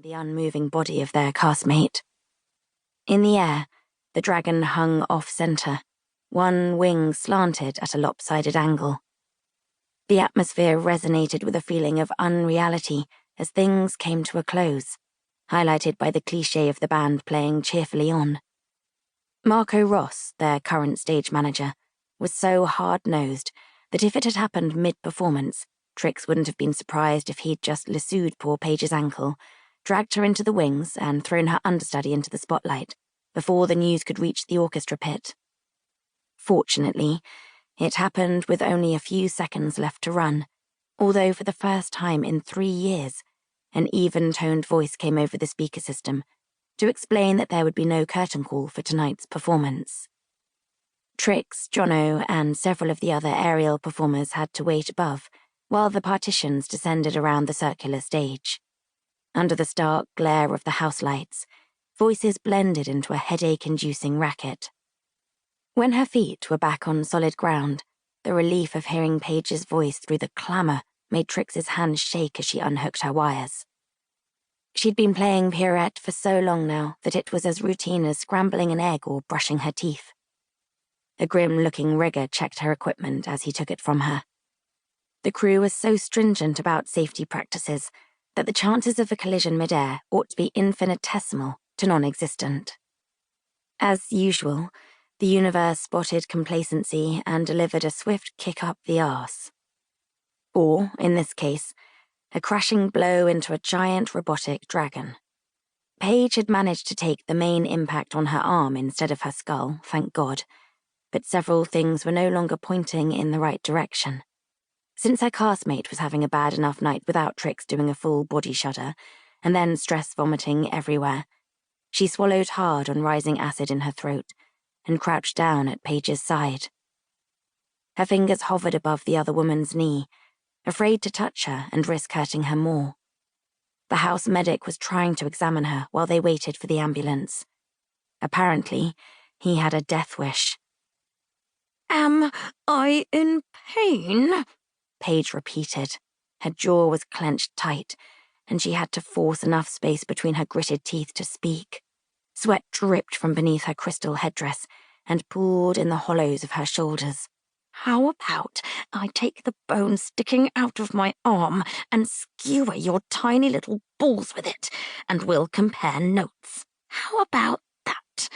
the unmoving body of their castmate. In the air, the dragon hung off-center, one wing slanted at a lopsided angle. The atmosphere resonated with a feeling of unreality as things came to a close, highlighted by the cliché of the band playing cheerfully on. Marco Ross, their current stage manager, was so hard-nosed that if it had happened mid-performance, Trix wouldn't have been surprised if he'd just lassoed poor Paige's ankle, dragged her into the wings, and thrown her understudy into the spotlight before the news could reach the orchestra pit. Fortunately, it happened with only a few seconds left to run, although for the first time in 3 years, an even-toned voice came over the speaker system to explain that there would be no curtain call for tonight's performance. Trix, Jono, and several of the other aerial performers had to wait above, while the partitions descended around the circular stage. Under the stark glare of the house lights, voices blended into a headache-inducing racket. When her feet were back on solid ground, the relief of hearing Paige's voice through the clamour made Trix's hands shake as she unhooked her wires. She'd been playing pirouette for so long now that it was as routine as scrambling an egg or brushing her teeth. A grim-looking rigger checked her equipment as he took it from her. The crew was so stringent about safety practices that the chances of a collision mid-air ought to be infinitesimal to non-existent. As usual, the universe spotted complacency and delivered a swift kick up the arse. Or, in this case, a crashing blow into a giant robotic dragon. Paige had managed to take the main impact on her arm instead of her skull, thank God, but several things were no longer pointing in the right direction. Since her castmate was having a bad enough night without Trix doing a full body shudder, and then stress vomiting everywhere, she swallowed hard on rising acid in her throat and crouched down at Paige's side. Her fingers hovered above the other woman's knee, afraid to touch her and risk hurting her more. The house medic was trying to examine her while they waited for the ambulance. Apparently, he had a death wish. "Am I in pain?" Paige repeated. Her jaw was clenched tight, and she had to force enough space between her gritted teeth to speak. Sweat dripped from beneath her crystal headdress and pooled in the hollows of her shoulders. "How about I take the bone sticking out of my arm and skewer your tiny little balls with it, and we'll compare notes? How about that?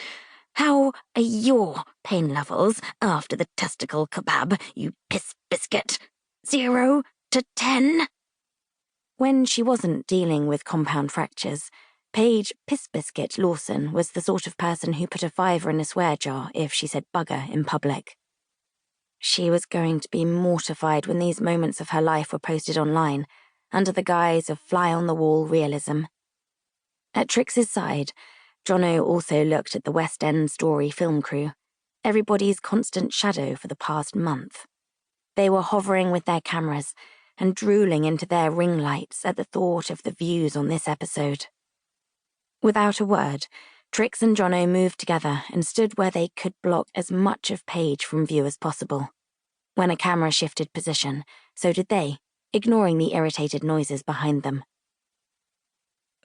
How are your pain levels after the testicle kebab, you piss biscuit? 0 to 10? When she wasn't dealing with compound fractures, Paige Piss Biscuit Lawson was the sort of person who put a $5 in a swear jar if she said bugger in public. She was going to be mortified when these moments of her life were posted online, under the guise of fly-on-the-wall realism. At Trix's side, Jono also looked at the West End Story film crew, everybody's constant shadow for the past month. They were hovering with their cameras and drooling into their ring lights at the thought of the views on this episode. Without a word, Trix and Jono moved together and stood where they could block as much of Paige from view as possible. When a camera shifted position, so did they, ignoring the irritated noises behind them.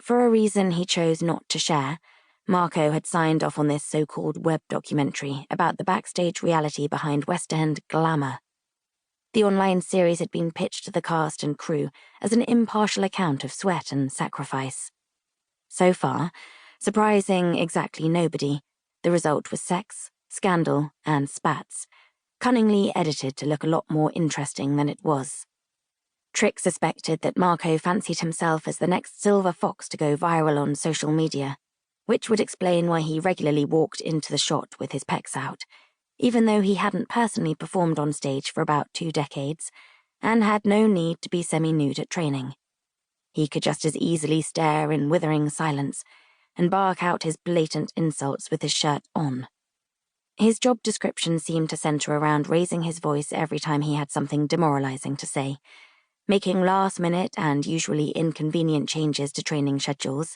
For a reason he chose not to share, Marco had signed off on this so-called web documentary about the backstage reality behind West End glamour. The online series had been pitched to the cast and crew as an impartial account of sweat and sacrifice. So far, surprising exactly nobody, the result was sex, scandal, and spats, cunningly edited to look a lot more interesting than it was. Trix suspected that Marco fancied himself as the next silver fox to go viral on social media, which would explain why he regularly walked into the shot with his pecs out, even though he hadn't personally performed on stage for about 2 decades, and had no need to be semi-nude at training. He could just as easily stare in withering silence and bark out his blatant insults with his shirt on. His job description seemed to center around raising his voice every time he had something demoralizing to say, making last-minute and usually inconvenient changes to training schedules,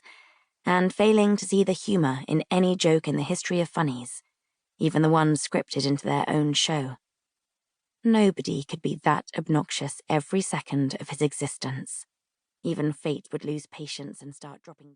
and failing to see the humor in any joke in the history of funnies, even the ones scripted into their own show. Nobody could be that obnoxious every second of his existence. Even fate would lose patience and start dropping